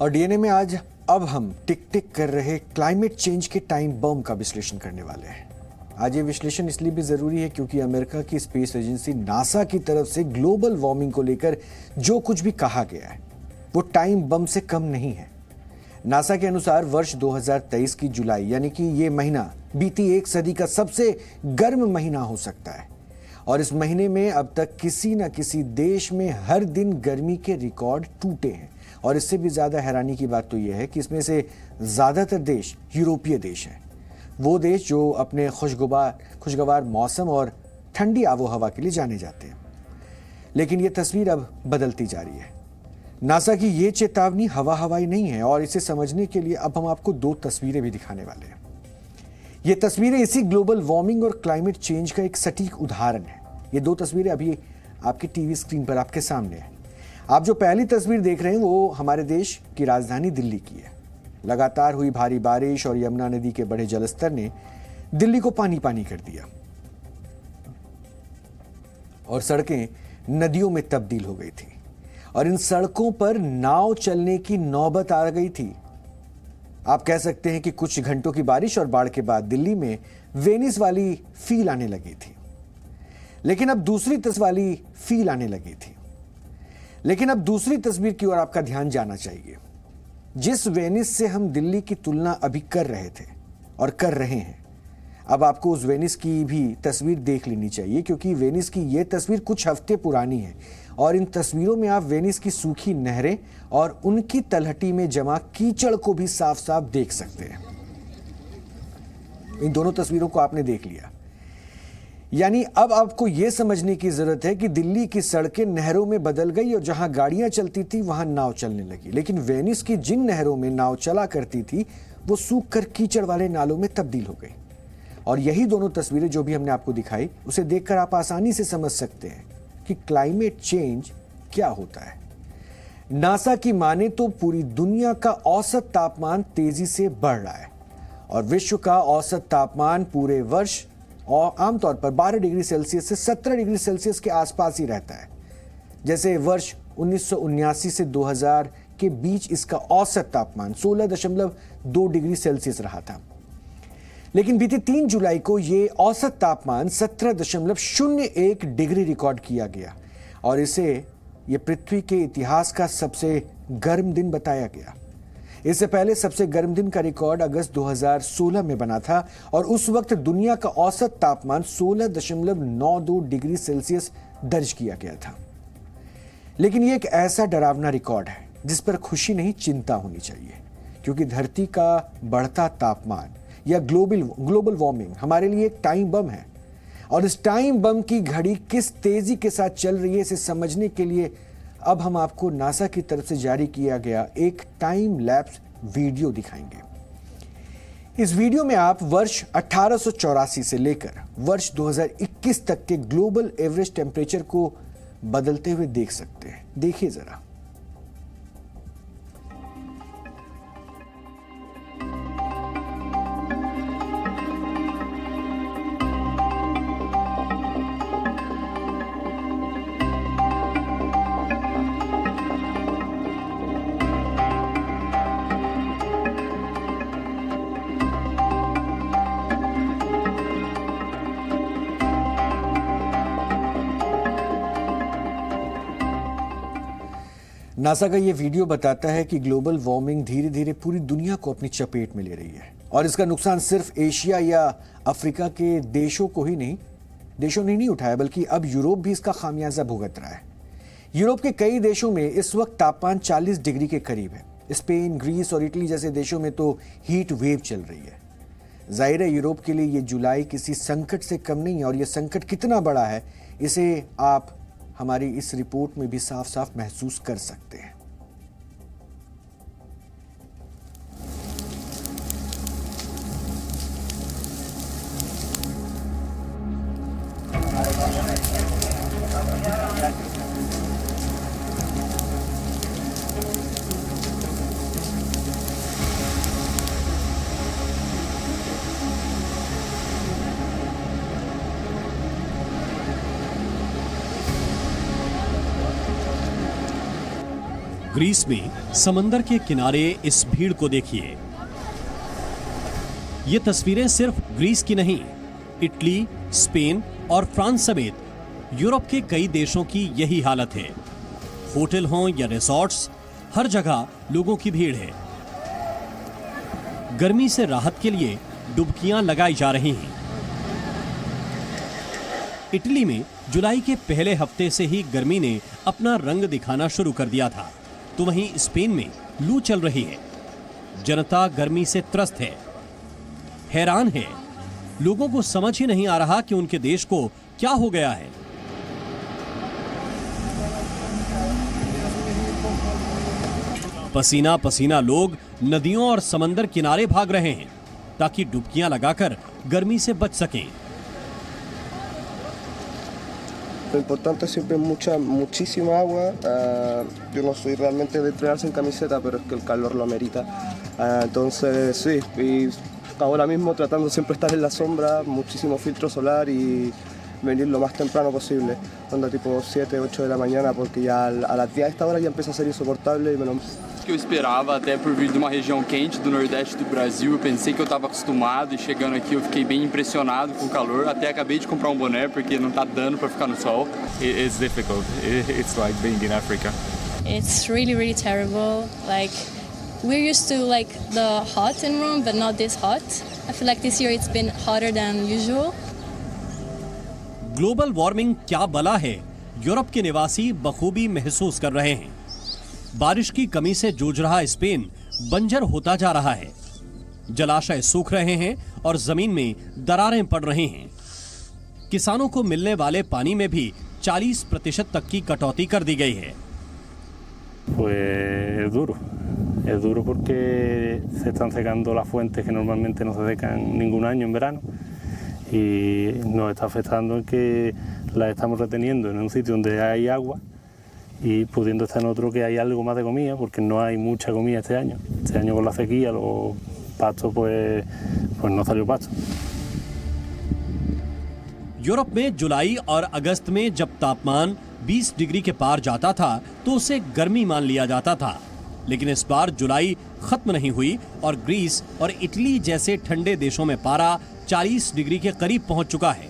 और डीएनए में आज अब हम टिक टिक कर रहे क्लाइमेट चेंज के टाइम बम का विश्लेषण करने वाले हैं। आज ये विश्लेषण इसलिए भी जरूरी है क्योंकि अमेरिका की स्पेस एजेंसी नासा की तरफ से ग्लोबल वार्मिंग को लेकर जो कुछ भी कहा गया है वो टाइम बम से कम नहीं है। नासा के अनुसार वर्ष 2023 की जुलाई यानी कि ये महीना बीती एक सदी का सबसे गर्म महीना हो सकता है और इस महीने में अब तक किसी न किसी देश में हर दिन गर्मी के रिकॉर्ड टूटे हैं। और इससे भी ज्यादा हैरानी की बात तो यह है कि इसमें से ज्यादातर देश यूरोपीय देश हैं, वो देश जो अपने खुशगवार मौसम और ठंडी आबोहवा के लिए जाने जाते हैं। लेकिन ये तस्वीर अब बदलती जा रही है। नासा की ये चेतावनी हवाई नहीं है और इसे समझने के लिए अब हम आपको दो तस्वीरें भी दिखाने वाले हैं। ये तस्वीरें इसी ग्लोबल वार्मिंग और क्लाइमेट चेंज का एक सटीक उदाहरण है। ये दो तस्वीरें अभी आपकी टीवी स्क्रीन पर आपके सामने है। आप जो पहली तस्वीर देख रहे हैं वो हमारे देश की राजधानी दिल्ली की है। लगातार हुई भारी बारिश और यमुना नदी के बढ़े जलस्तर ने दिल्ली को पानी पानी कर दिया और सड़कें नदियों में तब्दील हो गई थी और इन सड़कों पर नाव चलने की नौबत आ गई थी। आप कह सकते हैं कि कुछ घंटों की बारिश और बाढ़ के बाद दिल्ली में वेनिस वाली फील आने लगी थी। लेकिन अब दूसरी तस्वीर की ओर आपका ध्यान जाना चाहिए। जिस वेनिस से हम दिल्ली की तुलना अभी कर रहे थे और कर रहे हैं, अब आपको उस वेनिस की भी तस्वीर देख लेनी चाहिए क्योंकि वेनिस की यह तस्वीर कुछ हफ्ते पुरानी है और इन तस्वीरों में आप वेनिस की सूखी नहरें और उनकी तलहटी में जमा कीचड़ को भी साफ साफ देख सकते हैं। इन दोनों तस्वीरों को आपने देख लिया, यानी अब आपको यह समझने की जरूरत है कि दिल्ली की सड़कें नहरों में बदल गई और जहां गाड़ियां चलती थी वहां नाव चलने लगी। लेकिन वेनिस की जिन नहरों में नाव चला करती थी वो सूख कर कीचड़ वाले नालों में तब्दील हो गई। और यही दोनों तस्वीरें जो भी हमने आपको दिखाई, उसे देखकर आप आसानी से समझ सकते हैं कि क्लाइमेट चेंज क्या होता है। नासा की माने तो पूरी दुनिया का औसत तापमान तेजी से बढ़ रहा है और विश्व का औसत तापमान पूरे वर्ष और आमतौर पर 12 डिग्री सेल्सियस से 17 डिग्री सेल्सियस के आसपास ही रहता है। जैसे वर्ष 1979 से 2000 के बीच इसका औसत तापमान 16.2 डिग्री सेल्सियस रहा था। लेकिन बीते 3 जुलाई को यह औसत तापमान 17.01 डिग्री रिकॉर्ड किया गया और इसे यह पृथ्वी के इतिहास का सबसे गर्म दिन बताया गया। इससे पहले सबसे गर्म दिन का रिकॉर्ड अगस्त 2016 में बना था और उस वक्त दुनिया का औसत तापमान 16.92 डिग्री सेल्सियस दर्ज किया गया था। लेकिन यह एक ऐसा डरावना रिकॉर्ड है जिस पर खुशी नहीं चिंता होनी चाहिए क्योंकि धरती का बढ़ता तापमान या ग्लोबल वार्मिंग हमारे लिए एक टाइम बम है और इस टाइम बम की घड़ी किस तेजी के साथ चल रही है इसे समझने के लिए अब हम आपको नासा की तरफ से जारी किया गया एक टाइम लैप्स वीडियो दिखाएंगे। इस वीडियो में आप वर्ष 1884 से लेकर वर्ष 2021 तक के ग्लोबल एवरेज टेम्परेचर को बदलते हुए देख सकते हैं। देखिए जरा। नासा का यह वीडियो बताता है कि ग्लोबल वार्मिंग धीरे धीरे पूरी दुनिया को अपनी चपेट में ले रही है और इसका नुकसान सिर्फ एशिया या अफ्रीका के देशों ने नहीं उठाया बल्कि अब यूरोप भी इसका खामियाजा भुगत रहा है। यूरोप के कई देशों में इस वक्त तापमान 40 डिग्री के करीब है। स्पेन, ग्रीस और इटली जैसे देशों में तो हीट वेव चल रही है। जाहिर है यूरोप के लिए ये जुलाई किसी संकट से कम नहीं है और यह संकट कितना बड़ा है इसे आप हमारी इस रिपोर्ट में भी साफ साफ महसूस कर सकते हैं। ग्रीस में समंदर के किनारे इस भीड़ को देखिए। ये तस्वीरें सिर्फ ग्रीस की नहीं, इटली, स्पेन और फ्रांस समेत यूरोप के कई देशों की यही हालत है। होटल हों या रिसॉर्ट्स, हर जगह लोगों की भीड़ है। गर्मी से राहत के लिए डुबकियां लगाई जा रही हैं। इटली में जुलाई के पहले हफ्ते से ही गर्मी ने अपना रंग दिखाना शुरू कर दिया था, तो वहीं स्पेन में लू चल रही है। जनता गर्मी से त्रस्त है, हैरान है। लोगों को समझ ही नहीं आ रहा कि उनके देश को क्या हो गया है। पसीना पसीना लोग नदियों और समंदर किनारे भाग रहे हैं ताकि डुबकियां लगाकर गर्मी से बच सकें। Lo importante siempre es muchísima agua. Yo no soy realmente de entrenar sin camiseta, pero es que el calor lo amerita. Entonces, sí, y ahora mismo tratando siempre estar en la sombra, muchísimo filtro solar y venir lo mais temprano posible, onda tipo 7, 8 de la mañana, porque ya a las 10 a esta hora ya empieza a ser insoportable y menos. Que eu esperava, até por vir de uma região quente do Nordeste do Brasil, eu pensei que eu estava acostumado e chegando aqui eu fiquei bem impressionado com o calor. Até acabei de comprar boné porque não tá dando para ficar no sol. It's difficult. It's like being in Africa. It's really terrible. Like we're used to like the hot in Rome, but not this hot. I feel like this year it's been hotter than usual. Global warming क्या बला है, Europe के निवासी बखूबी महसूस कर रहे हैं। बारिश की कमी से जूझ रहा स्पेन बंजर होता जा रहा है। जलाशय सूख रहे हैं और जमीन में दरारें पड़ रही हैं। किसानों को मिलने वाले पानी में भी 40% तक की कटौती कर दी गई है। Pues es duro porque se están secando las fuentes que normalmente no se secan ningún año en verano y nos está afectando en que las estamos reteniendo en un sitio donde hay agua y pudiendo estar en otro que hay algo más de comida, porque no hay mucha comida este año. Este año con la sequía los pastos pues no salió pasto. Europe में जुलाई और अगस्त में जब तापमान 20 degree के पार जाता था तो उसे गर्मी मान लिया जाता था, लेकिन इस बार जुलाई खत्म नहीं हुई और ग्रीस और इटली जैसे ठंडे देशों में पारा 40 डिग्री के करीब पहुंच चुका है।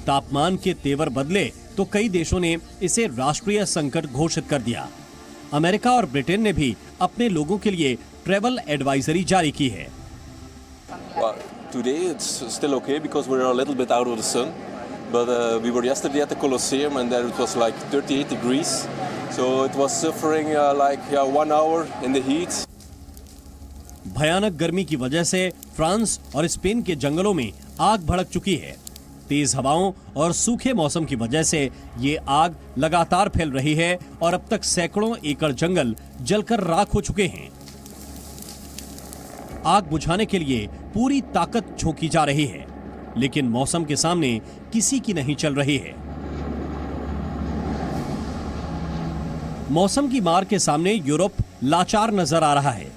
तापमान के तेवर बदले तो कई देशों ने इसे राष्ट्रीय संकट घोषित कर दिया। अमेरिका और ब्रिटेन ने भी अपने लोगों के लिए ट्रैवल एडवाइजरी जारी की है। Well, today it's still okay because we're a little bit out of the sun, but we were yesterday at the Colosseum and there it was like 38 degrees, so it was suffering like 1 hour in the heat. भयानक गर्मी की वजह से France और Spain के जंगलों में आग भड़क चुकी है। तेज हवाओं और सूखे मौसम की वजह से ये आग लगातार फैल रही है और अब तक सैकड़ों एकड़ जंगल जलकर राख हो चुके हैं। आग बुझाने के लिए पूरी ताकत झोंकी जा रही है, लेकिन मौसम के सामने किसी की नहीं चल रही है। मौसम की मार के सामने यूरोप लाचार नजर आ रहा है।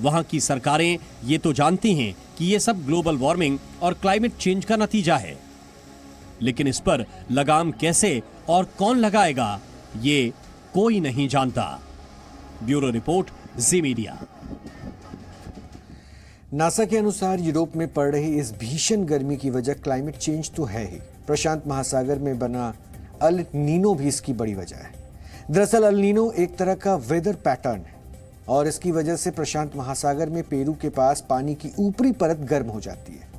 वहां की सरकारें ये तो जानती हैं कि ये सब ग्लोबल वार्मिंग और क्लाइमेट चेंज का नतीजा है, लेकिन इस पर लगाम कैसे और कौन लगाएगा ये कोई नहीं जानता। ब्यूरो रिपोर्ट, जी मीडिया। नासा के अनुसार यूरोप में पड़ रही इस भीषण गर्मी की वजह क्लाइमेट चेंज तो है ही, प्रशांत महासागर में बना अल नीनो भी इसकी बड़ी वजह है। दरअसल अल नीनो एक तरह का वेदर पैटर्न है और इसकी वजह से प्रशांत महासागर में पेरू के पास पानी की ऊपरी परत गर्म हो जाती है।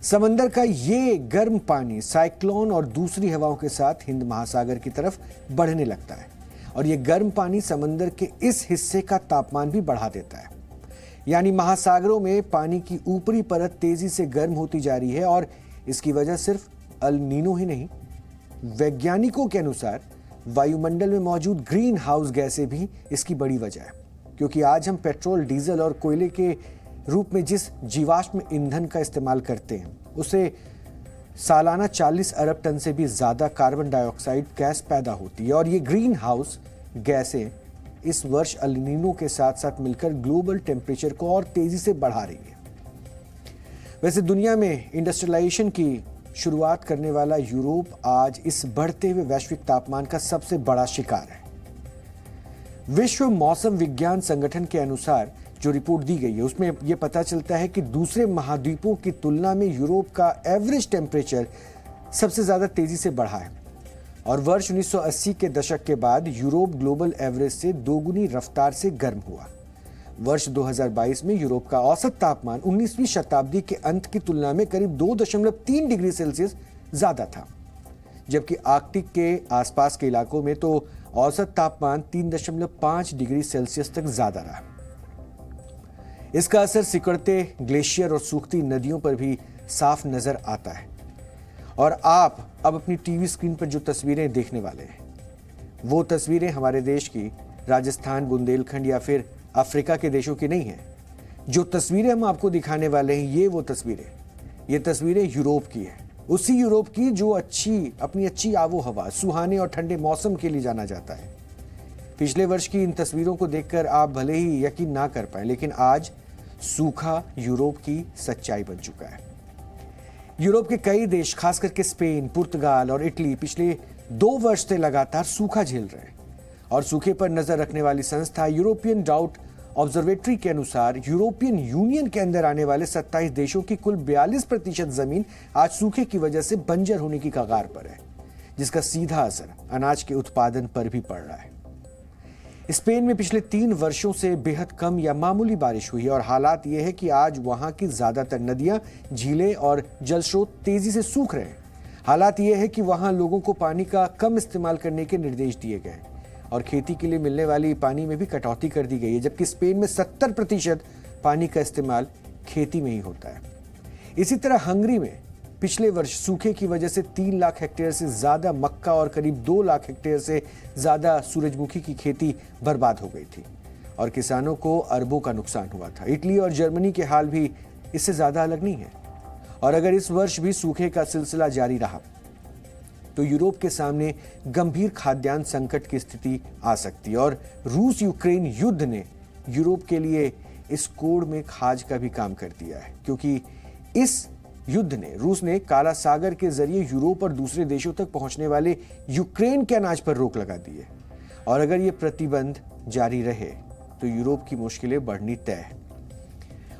समंदर का ये गर्म पानी साइक्लोन और दूसरी हवाओं के साथ हिंद महासागर की तरफ बढ़ने लगता है और ये गर्म पानी समंदर के इस हिस्से का तापमान भी बढ़ा देता है। यानी महासागरों में पानी की ऊपरी परत तेजी से गर्म होती जा रही है और इसकी वजह सिर्फ अल नीनो ही नहीं, वैज्ञानिकों के अनुसार वायुमंडल में मौजूद ग्रीन हाउस गैसें भी इसकी बड़ी वजह है, क्योंकि आज हम पेट्रोल, डीजल और कोयले के रूप में जिस जीवाश्म ईंधन का इस्तेमाल करते हैं उसे सालाना 40 अरब टन से भी ज्यादा कार्बन डाइऑक्साइड गैस पैदा होती है और ये ग्रीन हाउस गैसें इस वर्ष अल नीनो के साथ साथ मिलकर ग्लोबल टेम्परेचर को और तेजी से बढ़ा रही है। वैसे दुनिया में इंडस्ट्रियलाइजेशन की शुरुआत करने वाला यूरोप आज इस बढ़ते हुए वैश्विक तापमान का सबसे बड़ा शिकार है। विश्व मौसम विज्ञान संगठन के अनुसार जो रिपोर्ट दी गई है उसमें यह पता चलता है कि दूसरे महाद्वीपों की तुलना में यूरोप का एवरेज टेम्परेचर सबसे ज्यादा तेजी से बढ़ा है और वर्ष 1980 के दशक के बाद यूरोप ग्लोबल एवरेज से दोगुनी रफ्तार से गर्म हुआ। वर्ष 2022 में यूरोप का औसत तापमान 19वीं शताब्दी के अंत की तुलना में करीब 2.3 डिग्री सेल्सियस ज्यादा था, जबकि आर्कटिक के आसपास के इलाकों में तो औसत तापमान 3.5 डिग्री सेल्सियस तक ज्यादा रहा। इसका असर सिकुड़ते ग्लेशियर और सूखती नदियों पर भी साफ नजर आता है। और आप अब अपनी टीवी स्क्रीन पर जो तस्वीरें देखने वाले हैं वो तस्वीरें हमारे देश की राजस्थान, बुंदेलखंड या फिर अफ्रीका के देशों की नहीं है। जो तस्वीरें हम आपको दिखाने वाले हैं ये तस्वीरें यूरोप की है, उसी यूरोप की जो अपनी अच्छी आबो हवा, सुहाने और ठंडे मौसम के लिए जाना जाता है। पिछले वर्ष की इन तस्वीरों को देखकर आप भले ही यकीन ना कर पाए, लेकिन आज सूखा यूरोप की सच्चाई बन चुका है। यूरोप के कई देश, खास करके स्पेन, पुर्तगाल और इटली पिछले 2 वर्ष से लगातार सूखा झेल रहे हैं और सूखे पर नजर रखने वाली संस्था यूरोपियन ड्राउट ऑब्जर्वेटरी के अनुसार यूरोपियन यूनियन के अंदर आने वाले 27 देशों की कुल 42% जमीन आज सूखे की वजह से बंजर होने की कगार पर है, जिसका सीधा असर अनाज के उत्पादन पर भी पड़ रहा है। स्पेन में पिछले 3 वर्षों से बेहद कम या मामूली बारिश हुई है और हालात यह है कि आज वहां की ज्यादातर नदियां, झीलें और जल स्रोत तेजी से सूख रहे हैं। हालात यह है कि वहां लोगों को पानी का कम इस्तेमाल करने के निर्देश दिए गए हैं और खेती के लिए मिलने वाली पानी में भी कटौती कर दी गई है, जबकि स्पेन में 70% पानी का इस्तेमाल खेती में ही होता है। इसी तरह हंगरी में पिछले वर्ष सूखे की वजह से 3 लाख हेक्टेयर से ज्यादा मक्का और करीब 2 लाख हेक्टेयर से ज्यादा सूरजमुखी की खेती बर्बाद हो गई थी और किसानों को अरबों का नुकसान हुआ था। इटली और जर्मनी के हाल भी इससे ज्यादा अलग नहीं है और अगर इस वर्ष भी सूखे का सिलसिला जारी रहा तो यूरोप के सामने गंभीर खाद्यान्न संकट की स्थिति आ सकती है और रूस यूक्रेन युद्ध ने यूरोप के लिए इस कोड़ में खाज का भी काम कर दिया है, क्योंकि इस युद्ध ने रूस ने काला सागर के जरिए यूरोप और दूसरे देशों तक पहुंचने वाले यूक्रेन के अनाज पर रोक लगा दी है और अगर ये प्रतिबंध जारी रहे तो यूरोप की मुश्किलें बढ़नी तय है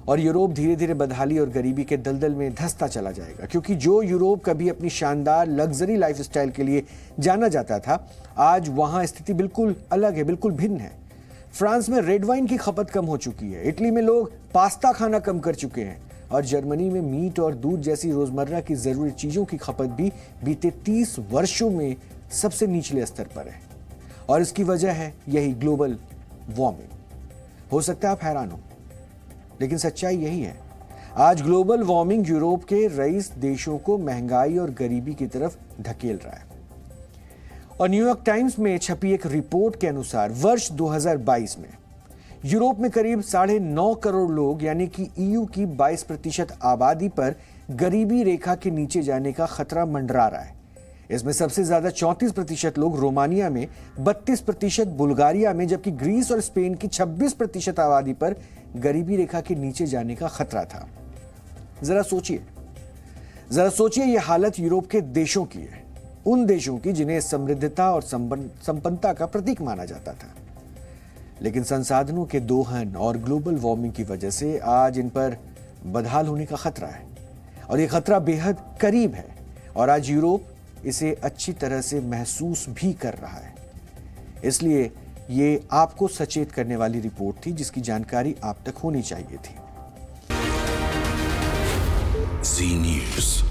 और यूरोप धीरे धीरे बदहाली और गरीबी के दलदल में धंसता चला जाएगा, क्योंकि जो यूरोप कभी अपनी शानदार लग्जरी लाइफस्टाइल के लिए जाना जाता था, आज वहां स्थिति बिल्कुल अलग है, बिल्कुल भिन्न है। फ्रांस में रेड वाइन की खपत कम हो चुकी है, इटली में लोग पास्ता खाना कम कर चुके हैं और जर्मनी में मीट और दूध जैसी रोजमर्रा की जरूरी चीजों की खपत भी बीते 30 वर्षों में सबसे निचले स्तर पर है और इसकी वजह है यही ग्लोबल वार्मिंग। हो सकता है आप हैरान हो, लेकिन सच्चाई यही है। आज ग्लोबल वार्मिंग यूरोप के रईस देशों को महंगाई और गरीबी की तरफ धकेल रहा है और न्यूयॉर्क टाइम्स में छपी एक रिपोर्ट के अनुसार वर्ष 2022 में यूरोप में करीब 9.5 करोड़ लोग यानी कि ईयू की 22% आबादी पर गरीबी रेखा के नीचे जाने का खतरा मंडरा रहा है। इसमें सबसे ज्यादा 34% लोग रोमानिया में, 32% बुल्गारिया में, जबकि ग्रीस और स्पेन की 26% आबादी पर गरीबी रेखा के नीचे जाने का खतरा था। जरा सोचिए यह हालत यूरोप के देशों की है, उन देशों की जिन्हें समृद्धता और संपन्नता का प्रतीक माना जाता था, लेकिन संसाधनों के दोहन और ग्लोबल वार्मिंग की वजह से आज इन पर बदहाल होने का खतरा है और यह खतरा बेहद करीब है और आज यूरोप इसे अच्छी तरह से महसूस भी कर रहा है। इसलिए ये आपको सचेत करने वाली रिपोर्ट थी जिसकी जानकारी आप तक होनी चाहिए थी। Zee News.